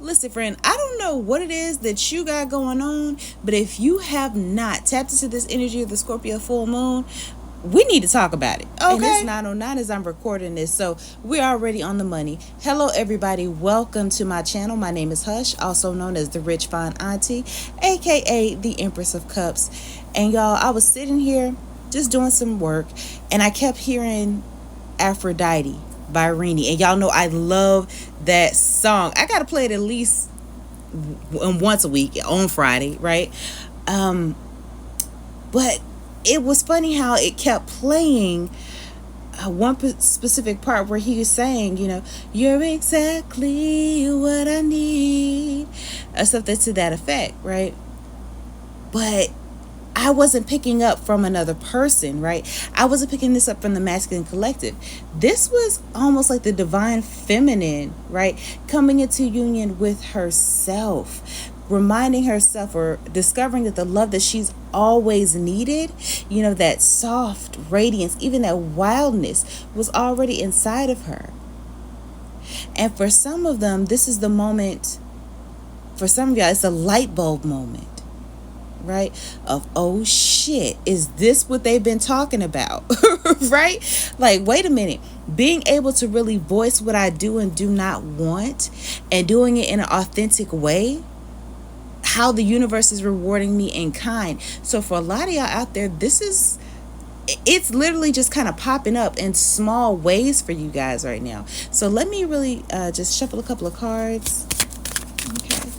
Listen, friend, I don't know what it is that you got going on, but if you have not tapped into this energy of the Scorpio Full Moon, we need to talk about it. Okay. And it's 9:09 as I'm recording this, so we're already on the money. Hello, everybody. Welcome to my channel. My name is Hush, also known as the Rich Fine Auntie, aka the Empress of Cups. And y'all, I was sitting here just doing some work, and I kept hearing Aphrodite by Rini. And y'all know I love that song. I gotta play it at least once a week on Friday, right? But it was funny how it kept playing one specific part where he was saying, you're exactly what I need, or something to that effect, right? But I wasn't picking up from another person, right? I wasn't picking this up from the masculine collective. This was almost like the divine feminine, right? Coming into union with herself, reminding herself or discovering that the love that she's always needed, that soft radiance, even that wildness was already inside of her. And for some of them, this is the moment, for some of y'all, it's a light bulb moment, right? Of, oh shit, is this what they've been talking about? Right? Like, wait a minute. Being able to really voice what I do and do not want, and doing it in an authentic way, how the universe is rewarding me in kind. So for a lot of y'all out there, it's literally just kind of popping up in small ways for you guys right now. So let me really just shuffle a couple of cards. Okay.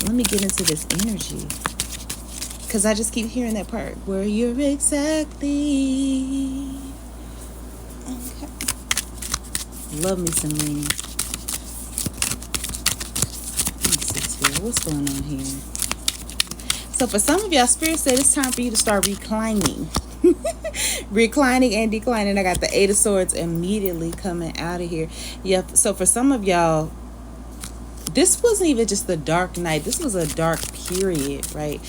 Let me get into this energy, because I just keep hearing that part where you're exactly. Okay. Love me some Rini. What's going on here? So for some of y'all, Spirit said it's time for you to start reclining. Reclining and declining. I got the Eight of Swords immediately coming out of here. Yeah. So for some of y'all, this wasn't even just the dark night. This was a dark period, right,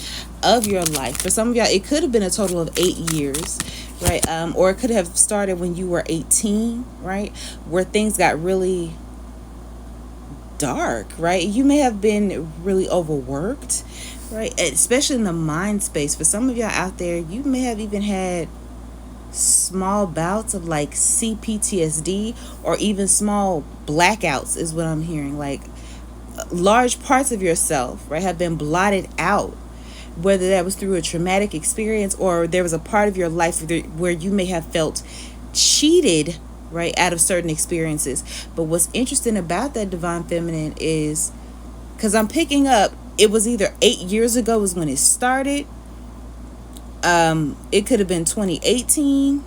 of your life. For some of y'all, it could have been a total of 8 years, right? Or it could have started when you were 18, right, where things got really dark, right? You may have been really overworked, right? Especially in the mind space. For some of y'all out there, you may have even had small bouts of like CPTSD, or even small blackouts is what I'm hearing. Like, large parts of yourself, right, have been blotted out, whether that was through a traumatic experience, or there was a part of your life where you may have felt cheated, right, out of certain experiences. But what's interesting about that divine feminine is, because I'm picking up, it was either 8 years ago was when it started. It could have been 2018,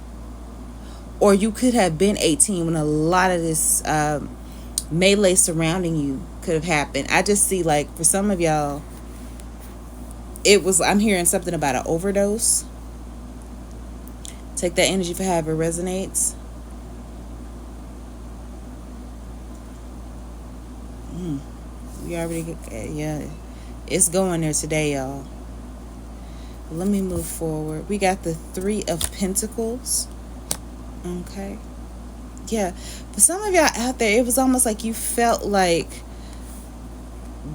or you could have been 18 when a lot of this melee surrounding you could have happened. I just see, like, for some of y'all, I'm hearing something about an overdose. Take that energy for however it resonates. We already, yeah, it's going there today, y'all. Let me move forward. We got the Three of Pentacles. Okay. Yeah. For some of y'all out there, it was almost like you felt like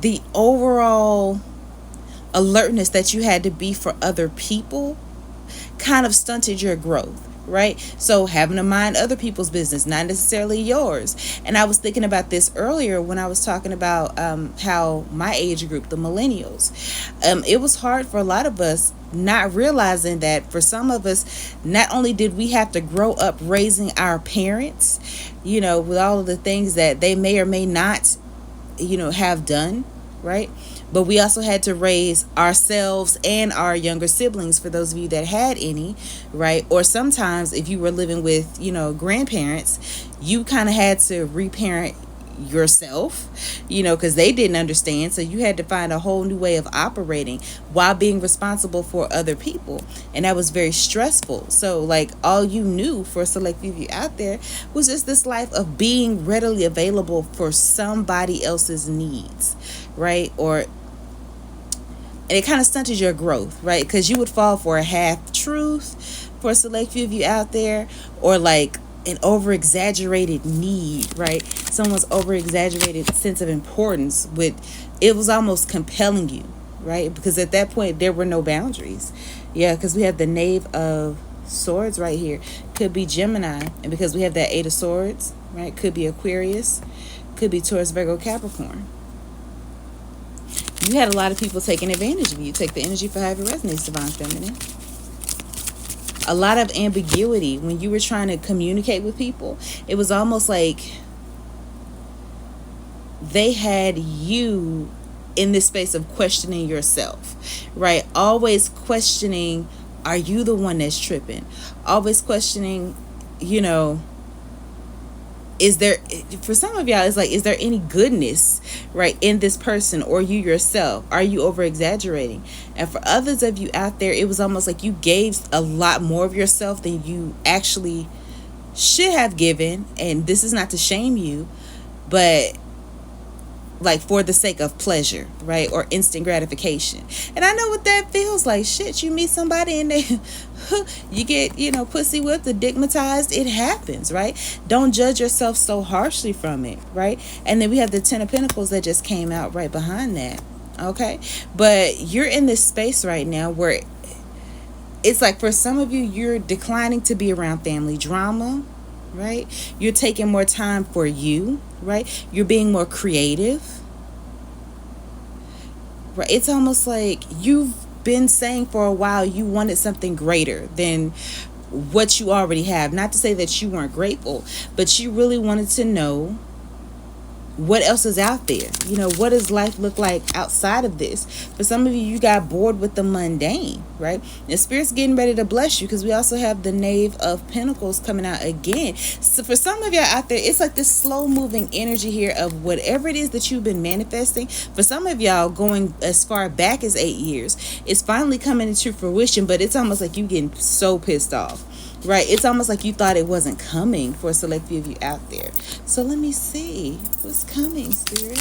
the overall alertness that you had to be for other people kind of stunted your growth, right? So having to mind other people's business, not necessarily yours. And I was thinking about this earlier when I was talking about how my age group, the millennials, it was hard for a lot of us, not realizing that for some of us, not only did we have to grow up raising our parents, with all of the things that they may or may not, have done, right? But we also had to raise ourselves and our younger siblings, for those of you that had any, right? Or sometimes if you were living with, grandparents, you kind of had to reparent yourself, because they didn't understand. So you had to find a whole new way of operating while being responsible for other people. And that was very stressful. So like, all you knew, for a select few of you out there, was just this life of being readily available for somebody else's needs, right? And it kind of stunted your growth, right? Because you would fall for a half truth for a select few of you out there, or like an over exaggerated need, right? Someone's over exaggerated sense of importance with, it was almost compelling you, right? Because at that point there were no boundaries. Yeah, because we have the Knave of Swords right here. Could be Gemini, and because we have that Eight of Swords, right? Could be Aquarius, could be Taurus, Virgo, Capricorn. You had a lot of people taking advantage of you. Take the energy for however it resonates, Divine Feminine. A lot of ambiguity when you were trying to communicate with people. It was almost like they had you in this space of questioning yourself, right? Always questioning, are you the one that's tripping? Always questioning, you know, is there, for some of y'all, it's like, is there any goodness, right, in this person or you yourself? Are you over exaggerating? And for others of you out there, it was almost like you gave a lot more of yourself than you actually should have given. And this is not to shame you, but like for the sake of pleasure, right? Or instant gratification. And I know what that feels like. Shit, you meet somebody and they you get, pussy whipped or digmatized. It happens, right? Don't judge yourself so harshly from it, right? And then we have the Ten of Pentacles that just came out right behind that. Okay? But you're in this space right now where it's like, for some of you, you're declining to be around family drama, right? You're taking more time for you, right? You're being more creative, right? It's almost like you've been saying for a while you wanted something greater than what you already have. Not to say that you weren't grateful, but you really wanted to know what else is out there. What does life look like outside of this? For some of you, you got bored with the mundane, right? The Spirit's getting ready to bless you, because we also have the Knave of Pentacles coming out again. So for some of y'all out there, it's like this slow moving energy here of whatever it is that you've been manifesting. For some of y'all, going as far back as 8 years, it's finally coming into fruition, but it's almost like you getting so pissed off. Right, it's almost like you thought it wasn't coming for a select few of you out there. So let me see what's coming, Spirit.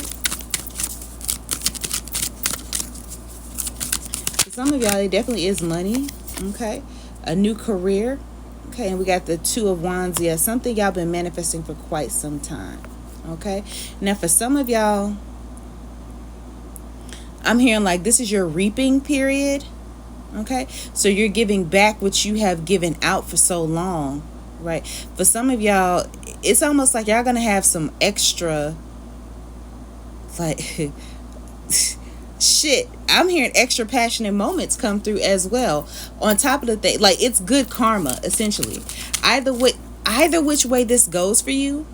For some of y'all, it definitely is money. Okay, a new career. Okay, and we got the Two of Wands. Yeah, something y'all been manifesting for quite some time. Okay, now for some of y'all, I'm hearing like this is your reaping period. Okay, so you're giving back what you have given out for so long, right? For some of y'all, it's almost like y'all gonna have some extra, like shit. I'm hearing extra passionate moments come through as well. On top of the thing, like it's good karma, essentially. Either which way this goes for you,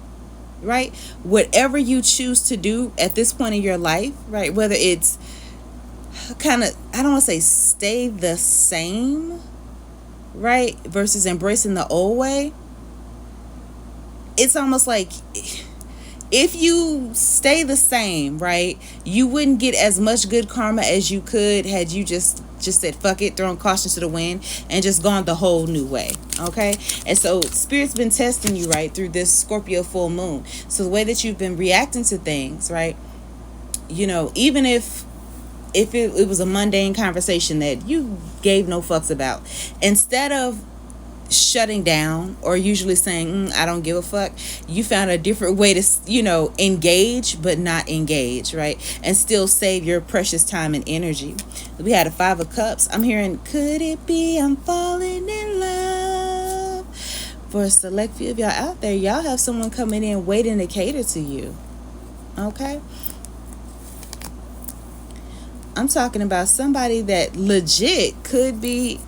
right? Whatever you choose to do at this point in your life, right? Whether it's kind of, I don't want to say stay the same, right, versus embracing the old way. It's almost like if you stay the same, right, you wouldn't get as much good karma as you could had you just said fuck it, throwing caution to the wind, and just gone the whole new way. Okay, and so Spirit's been testing you, right, through this Scorpio full moon. So the way that you've been reacting to things, right, even if it was a mundane conversation that you gave no fucks about, instead of shutting down or usually saying I don't give a fuck, you found a different way to engage but not engage, right, and still save your precious time and energy. We had a Five of Cups. I'm hearing, could it be I'm falling in love? For a select few of y'all out there, y'all have someone coming in waiting to cater to you. Okay, I'm talking about somebody that legit could be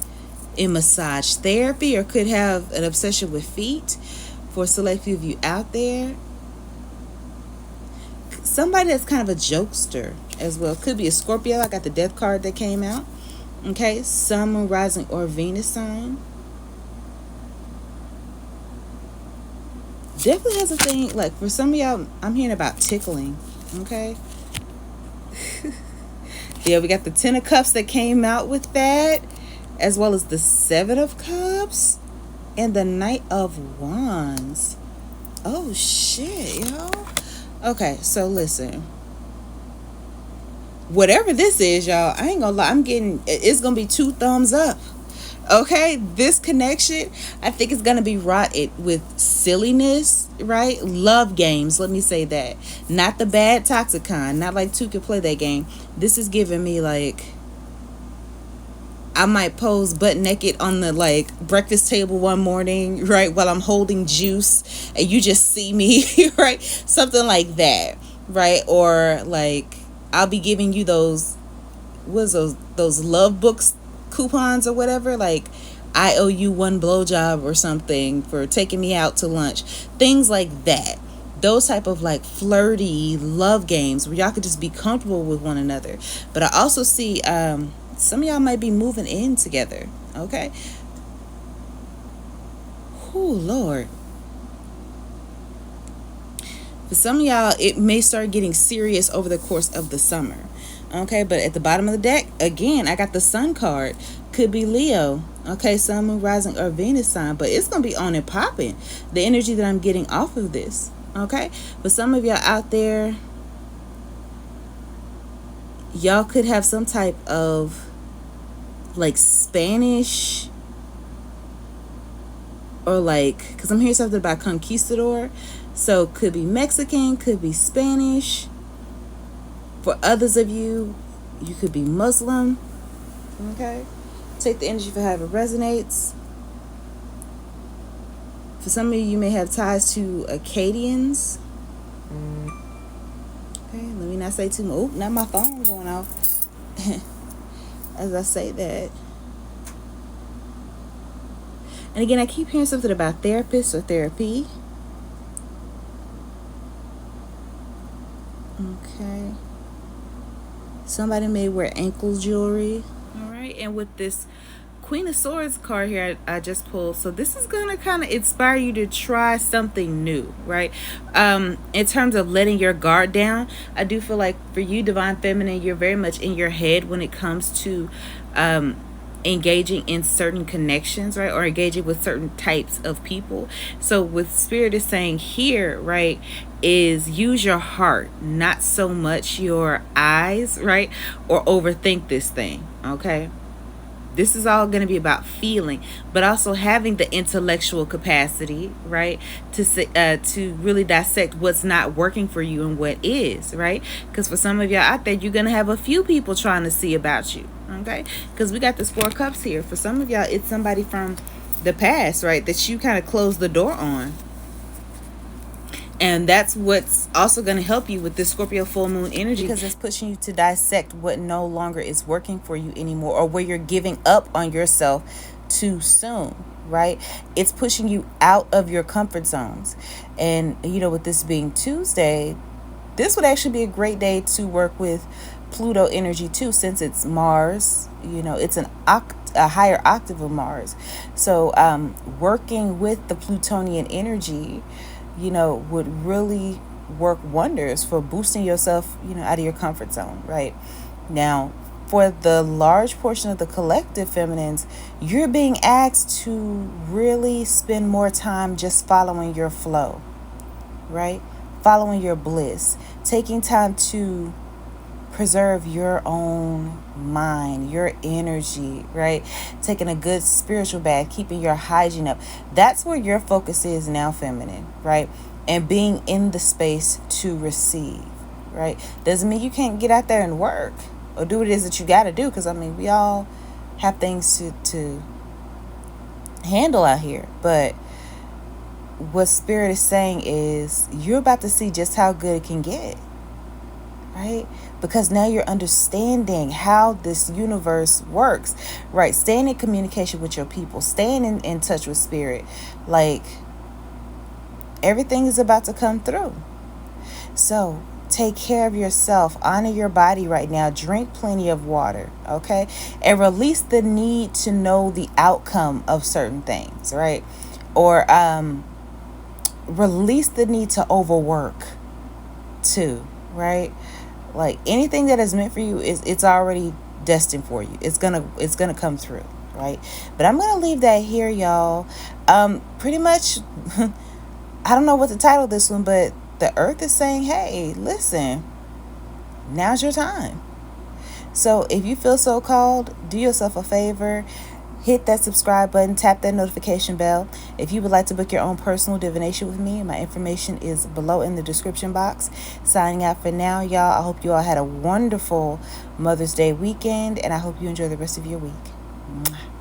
in massage therapy or could have an obsession with feet. For a select few of you out there, somebody that's kind of a jokester as well. Could be a Scorpio. I got the Death card that came out. Okay, Sun, Moon, Rising, or Venus sign. Definitely has a thing, like for some of y'all, I'm hearing about tickling. Okay. Yeah, we got the Ten of Cups that came out with that, as well as the Seven of Cups and the Knight of Wands. Oh shit, y'all. Okay, so listen. Whatever this is, y'all, I ain't gonna lie, it's gonna be 2 thumbs up. Okay, this connection, I think it's gonna be wrought it with silliness, right? Love games. Let me say that, not the bad toxic kind. Not like two can play that game. This is giving me like I might pose butt naked on the like breakfast table one morning, right, while I'm holding juice, and you just see me, right? Something like that, right? Or like I'll be giving you those was those love books coupons or whatever, like I owe you one blowjob or something for taking me out to lunch, things like that. Those type of like flirty love games where y'all could just be comfortable with one another. But I also see some of y'all might be moving in together. Okay. Oh Lord. For some of y'all, it may start getting serious over the course of the summer. Okay, but at the bottom of the deck, again, I got the Sun card. Could be Leo. Okay, Sun, Moon, Rising, or Venus sign, but it's going to be on and popping. The energy that I'm getting off of this. Okay, for some of y'all out there, y'all could have some type of like Spanish or like, because I'm hearing something about conquistador. So could be Mexican, could be Spanish. For others of you, you could be Muslim. Okay, take the energy for how it resonates. For some of you, you may have ties to Acadians. Okay, let me not say too much. Oh, not my phone going off. As I say that. And again, I keep hearing something about therapists or therapy. Okay. Somebody may wear ankle jewelry. All right. And with this Queen of Swords card here I just pulled, so this is going to kind of inspire you to try something new, right? In terms of letting your guard down, I do feel like for you, Divine Feminine, you're very much in your head when it comes to engaging in certain connections, right, or engaging with certain types of people. So with Spirit is saying here, right, is use your heart, not so much your eyes, right, or overthink this thing. Okay, this is all going to be about feeling, but also having the intellectual capacity, right, to really dissect what's not working for you and what is, right? Because for some of y'all out there, you're going to have a few people trying to see about you, okay? Because we got this Four of Cups here. For some of y'all, it's somebody from the past, right, that you kind of closed the door on. And that's what's also going to help you with this Scorpio full moon energy, because it's pushing you to dissect what no longer is working for you anymore, or where you're giving up on yourself too soon, right? It's pushing you out of your comfort zones. And, you know, with this being Tuesday, this would actually be a great day to work with Pluto energy too, since it's Mars. You know, it's a higher octave of Mars. So working with the Plutonian energy, you know, would really work wonders for boosting yourself, you know, out of your comfort zone, right? Now, for the large portion of the collective feminines, you're being asked to really spend more time just following your flow, right? Following your bliss, taking time to preserve your own mind, your energy, right? Taking a good spiritual bath, keeping your hygiene up. That's where your focus is now, feminine, right? And being in the space to receive, right? Doesn't mean you can't get out there and work or do what it is that you got to do, because I mean, we all have things to handle out here. But what Spirit is saying is you're about to see just how good it can get, right? Because now you're understanding how this universe works, right? Staying in communication with your people, staying in touch with Spirit. Like, everything is about to come through. So take care of yourself. Honor your body right now. Drink plenty of water, okay? And release the need to know the outcome of certain things, right? Or release the need to overwork too, right? Like, anything that is meant for you it's already destined for you. It's gonna come through, right? But I'm gonna leave that here, y'all. Pretty much I don't know what to title this one, but the earth is saying, hey, listen, now's your time. So if you feel so called, do yourself a favor, hit that subscribe button, tap that notification bell. If you would like to book your own personal divination with me, my information is below in the description box. Signing out for now, y'all. I hope you all had a wonderful Mother's Day weekend, and I hope you enjoy the rest of your week. Mwah.